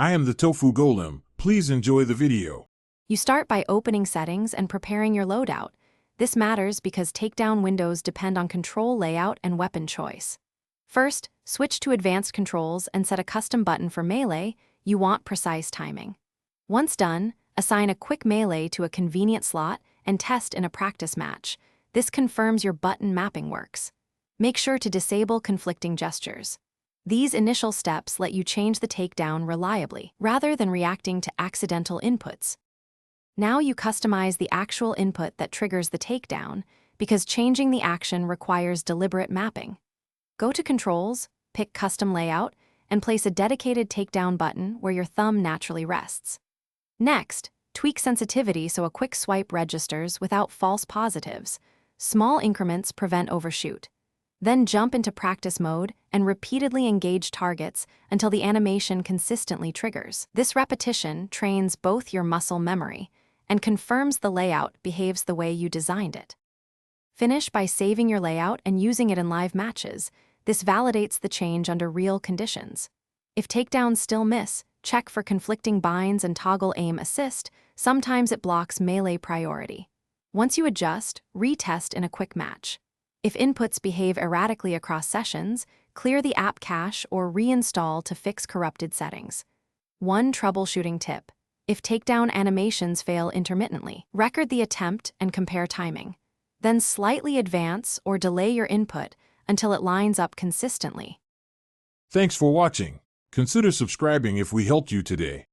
I am the Tofu Golem. Please enjoy the video. You start by opening settings and preparing your loadout. This matters because takedown windows depend on control layout and weapon choice. First, switch to advanced controls and set a custom button for melee. You want precise timing. Once done, assign a quick melee to a convenient slot and test in a practice match. This confirms your button mapping works. Make sure to disable conflicting gestures. These initial steps let you change the takedown reliably, rather than reacting to accidental inputs. Now you customize the actual input that triggers the takedown, because changing the action requires deliberate mapping. Go to Controls, pick Custom Layout, and place a dedicated takedown button where your thumb naturally rests. Next, tweak sensitivity so a quick swipe registers without false positives. Small increments prevent overshoot. Then jump into practice mode and repeatedly engage targets until the animation consistently triggers. This repetition trains both your muscle memory and confirms the layout behaves the way you designed it. Finish by saving your layout and using it in live matches. This validates the change under real conditions. If takedowns still miss, check for conflicting binds and toggle aim assist. Sometimes it blocks melee priority. Once you adjust, retest in a quick match. If inputs behave erratically across sessions, clear the app cache or reinstall to fix corrupted settings. One troubleshooting tip: if takedown animations fail intermittently, record the attempt and compare timing. Then slightly advance or delay your input until it lines up consistently. Thanks for watching. Consider subscribing if we helped you today.